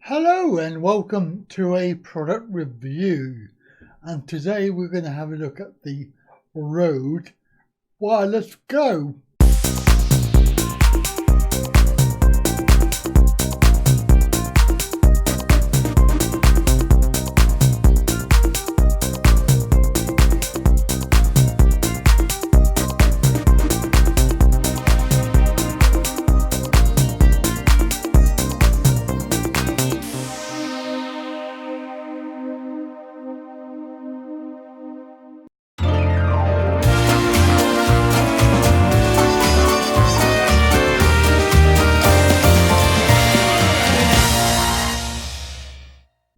Hello and welcome to a product review, and today we're going to have a look at the Rode Wireless Go.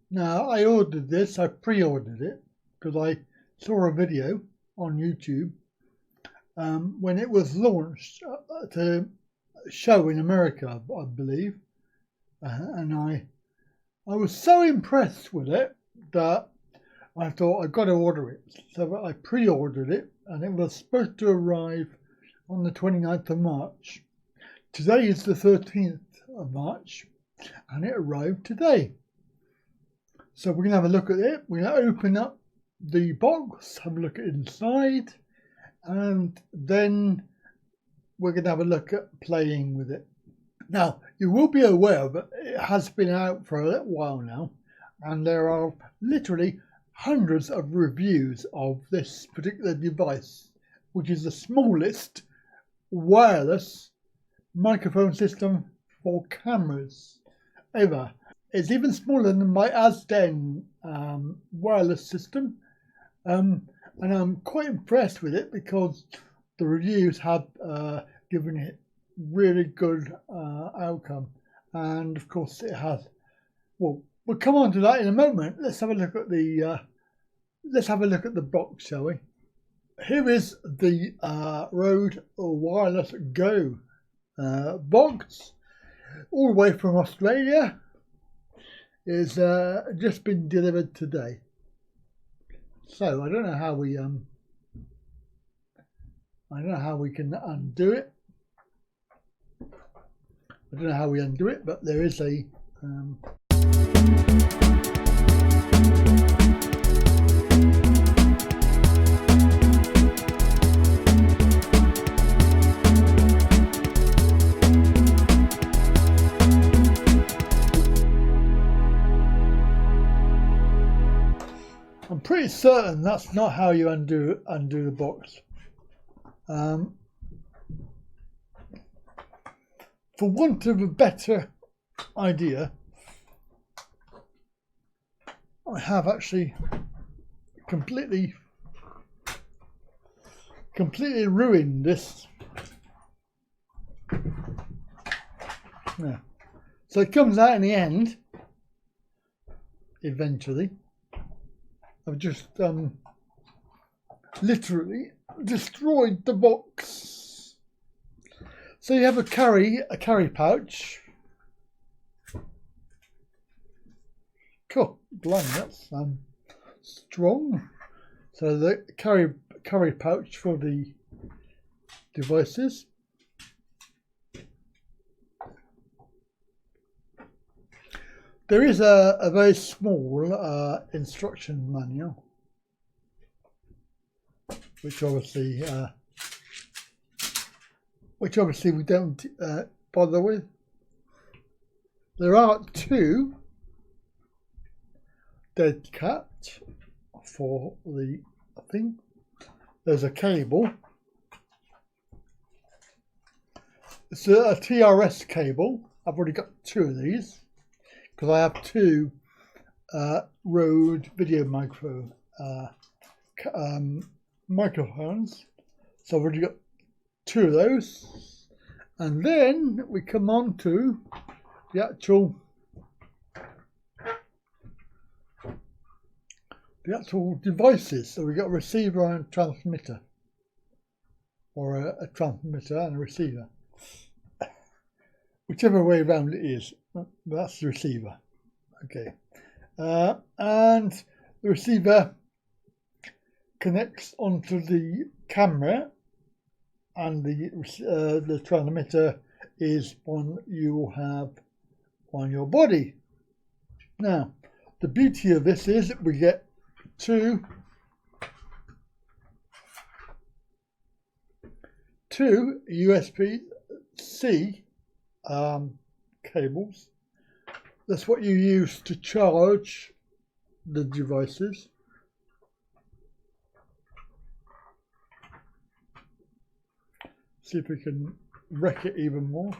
Now, I ordered this, I pre-ordered it, because I saw a video on YouTube when it was launched to show in America, I believe. And I was so impressed with it that I thought I've got to order it. So I pre-ordered it, and it was supposed to arrive on the 29th of March. Today is the 13th of March, and it arrived today. So we're going to have a look at it. We're going to open up the box, have a look at inside, and then we're going to have a look at playing with it. Now, you will be aware that it has been out for a little while now, and there are literally hundreds of reviews of this particular device, which is the smallest wireless microphone system for cameras ever. It's even smaller than my Azden wireless system, and I'm quite impressed with it because the reviews have given it really good outcome, and of course it has. Well, we'll come on to that in a moment. Let's have a look at the box, shall we? Here is the Rode Wireless Go box, all the way from Australia. Is just been delivered today. So I don't know how we can undo it. I don't know how we undo it, but there is a I'm pretty certain that's not how you undo the box. For want of a better idea, I have actually completely ruined this. Yeah. So it comes out in the end, eventually. I've just literally destroyed the box. So you have a carry pouch. Cool, blimey, that's strong. So the carry pouch for the devices. There is a very small instruction manual, which obviously we don't bother with. There are two dead cat for the thing. There's a cable. It's a TRS cable. I've already got two of these, because I have two Rode video microphones. So I've already got two of those. And then we come on to the actual devices. So we've got a receiver and a transmitter, or a transmitter and a receiver. Whichever way around it is, that's the receiver. Okay, and the receiver connects onto the camera, and the transmitter is one you have on your body. Now, the beauty of this is that we get two USB-C cables. That's what you use to charge the devices. See if we can wreck it even more.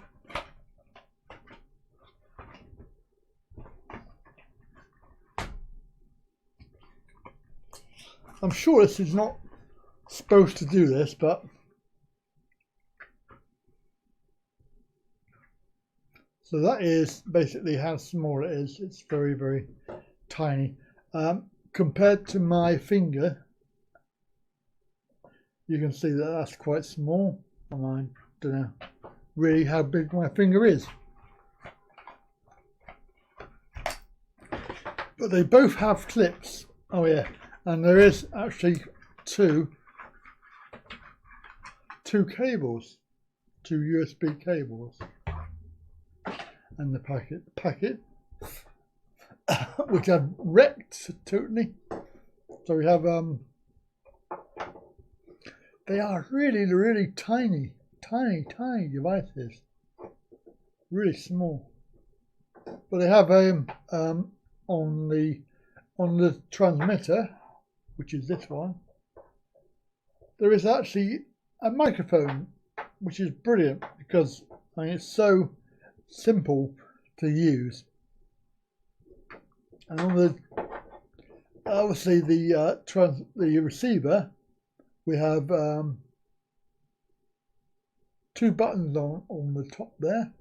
I'm sure this is not supposed to do this, but so that is basically how small it is. It's very, very tiny. Compared to my finger, you can see that that's quite small. And I don't know really how big my finger is. But they both have clips. Oh yeah, and there is actually two cables, two USB cables, and the packet which I've wrecked totally. So we have they are really tiny devices, really small. But they have on the transmitter, which is this one, there is actually a microphone, which is brilliant because I mean it's so simple to use. And on the obviously the receiver, we have two buttons on the top there.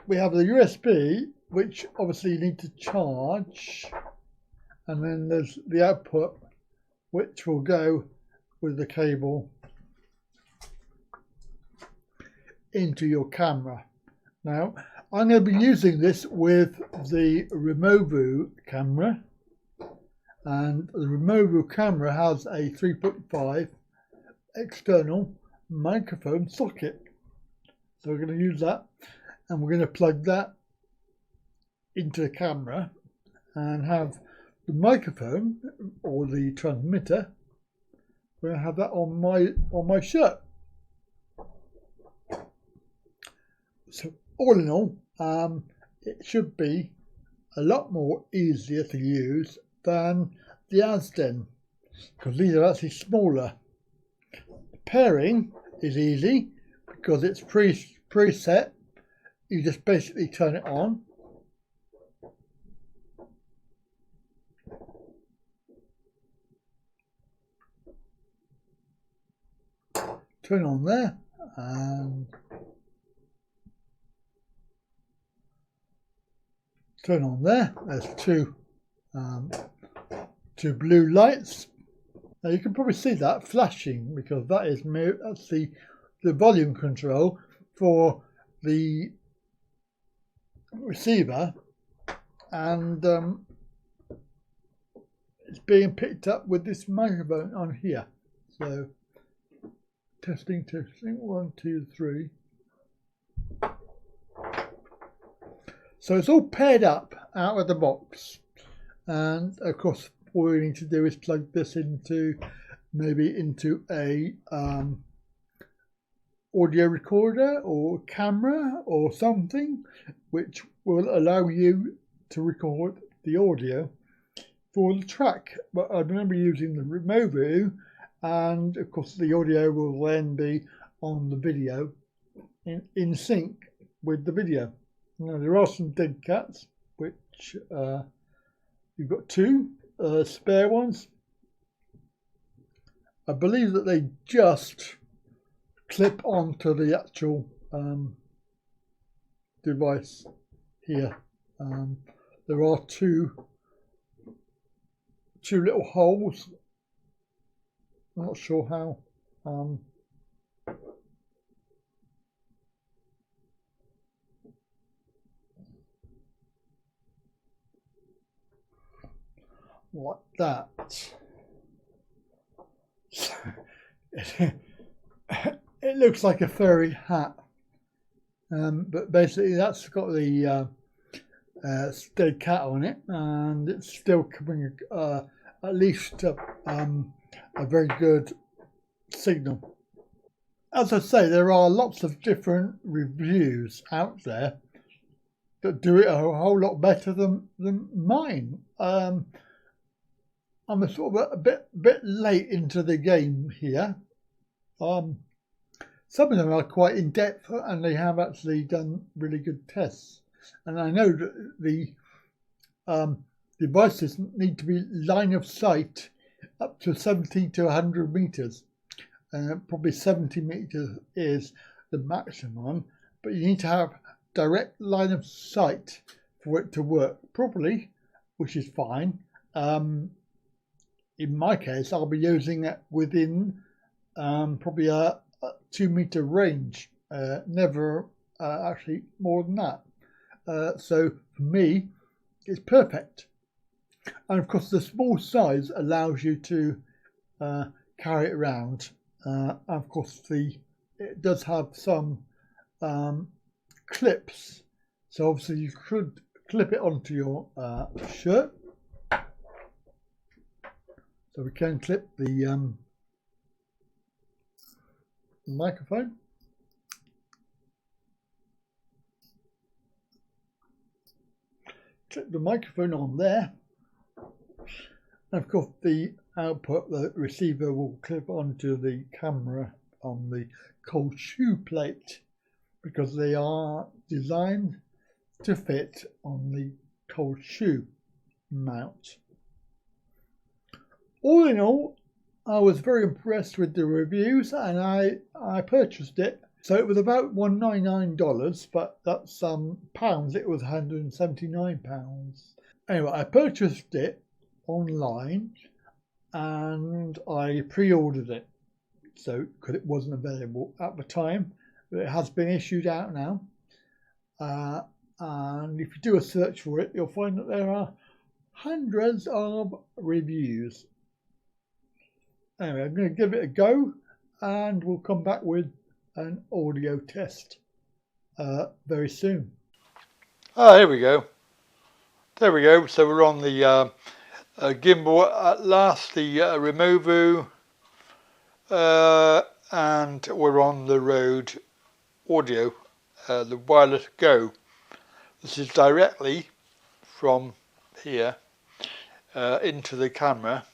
We have the USB, which obviously you need to charge, and then there's the output, which will go with the cable into your camera. Now, I'm going to be using this with the Removu camera, and the Removu camera has a 3.5 external microphone socket. So we're going to use that, and we're going to plug that into the camera and have the microphone or the transmitter. We're going to have that on my shirt. So all in all, it should be a lot more easier to use than the Azden, because these are actually smaller. The pairing is easy because it's preset. You just basically turn it on. Turn on there, and turn on there. There's two blue lights. Now you can probably see that flashing because that's the volume control for the receiver, and it's being picked up with this microphone on here. So testing, 1, 2, 3. So it's all paired up out of the box, and of course all we need to do is plug this into a audio recorder or camera or something, which will allow you to record the audio for the track. But I'm going to be using the Removu, and of course the audio will then be on the video in sync with the video. Now there are some dead cats, which you've got two spare ones. I believe that they just clip onto the actual device here. There are two little holes. I'm not sure how. Like that. It looks like a furry hat, but basically that's got the dead cat on it, and it's still coming at least a very good signal. As I say, there are lots of different reviews out there that do it a whole lot better than mine. I'm a sort of a bit late into the game here. Some of them are quite in depth, and they have actually done really good tests. And I know that the devices need to be line of sight up to 70 to 100 meters. Probably 70 meters is the maximum, but you need to have direct line of sight for it to work properly, which is fine. In my case, I'll be using it within probably a 2 meter range, never actually more than that. So for me, it's perfect. And of course, the small size allows you to carry it around. Of course, it does have some clips, so obviously you could clip it onto your shirt. So we can clip the microphone. Clip the microphone on there. And of course, the output, the receiver will clip onto the camera on the cold shoe plate, because they are designed to fit on the cold shoe mount. All in all, I was very impressed with the reviews, and I purchased it. So it was about $199, but that's pounds. It was £179. Anyway, I purchased it online, and I pre-ordered it. So because it wasn't available at the time, but it has been issued out now. And if you do a search for it, you'll find that there are hundreds of reviews. Anyway, I'm going to give it a go, and we'll come back with an audio test very soon. Here we go. There we go. So we're on the gimbal at last, the Removu, and we're on the Rode Audio, the Wireless Go. This is directly from here into the camera.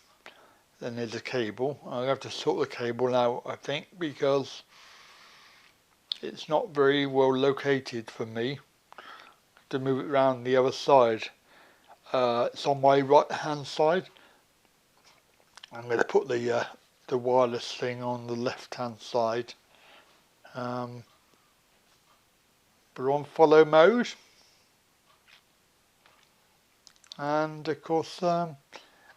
Then there's a cable. I'll have to sort the cable out, I think, because it's not very well located for me to move it around the other side. It's on my right hand side. I'm going to put the wireless thing on the left hand side. We're on follow mode, and of course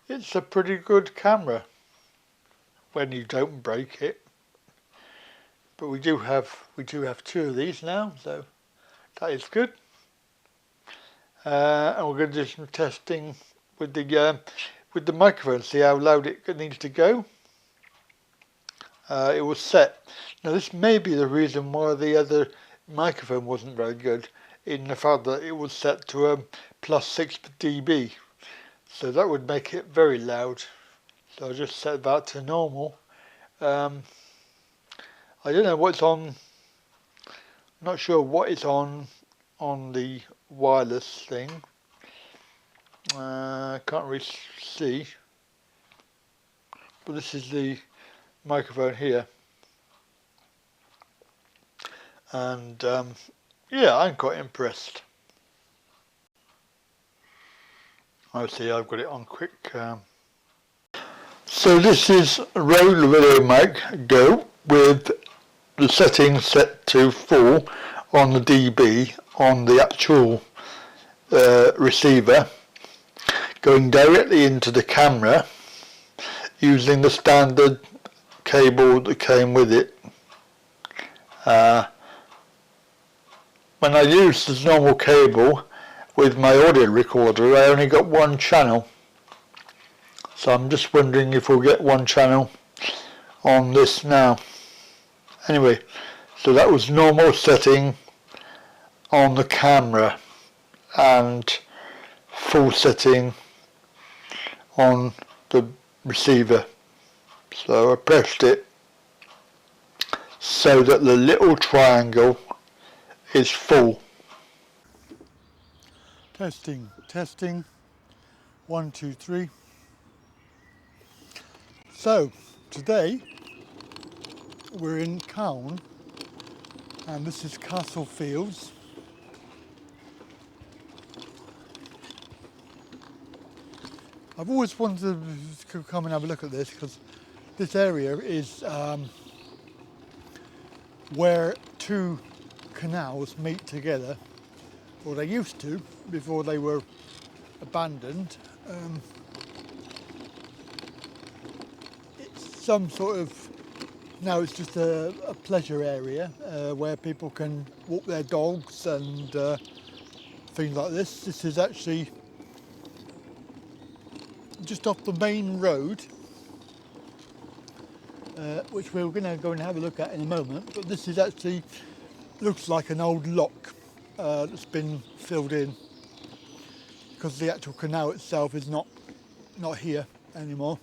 it's a pretty good camera when you don't break it. But we do have two of these now, so that is good. And we're going to do some testing with the microphone, see how loud it needs to go. It was set. Now this may be the reason why the other microphone wasn't very good, in the fact that it was set to +6 dB. So that would make it very loud. So I just set that to normal. I don't know what's on. I'm not sure what it's on the wireless thing. Can't really see. But this is the microphone here. And yeah, I'm quite impressed. I see I've got it on quick. So this is Rode VideoMic Go with the settings set to 4 on the dB on the actual receiver, going directly into the camera using the standard cable that came with it. When I used this normal cable with my audio recorder, I only got one channel. So I'm just wondering if we'll get one channel on this now. Anyway, so that was normal setting on the camera, and full setting on the receiver. So I pressed it so that the little triangle is full. Testing, 1, 2, 3. So today we're in Calne and this is Castle Fields. I've always wanted to come and have a look at this because this area is where two canals meet together, or they used to before they were abandoned. It's some sort of, now it's just a pleasure area where people can walk their dogs and things like this. This is actually just off the main road, which we're going to go and have a look at in a moment, but this is actually, looks like an old lock that's been filled in because the actual canal itself is not here anymore.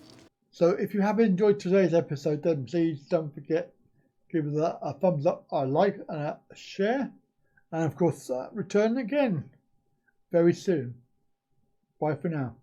So if you have enjoyed today's episode, then please don't forget, give it a thumbs up, a like and a share, and of course return again very soon. Bye for now.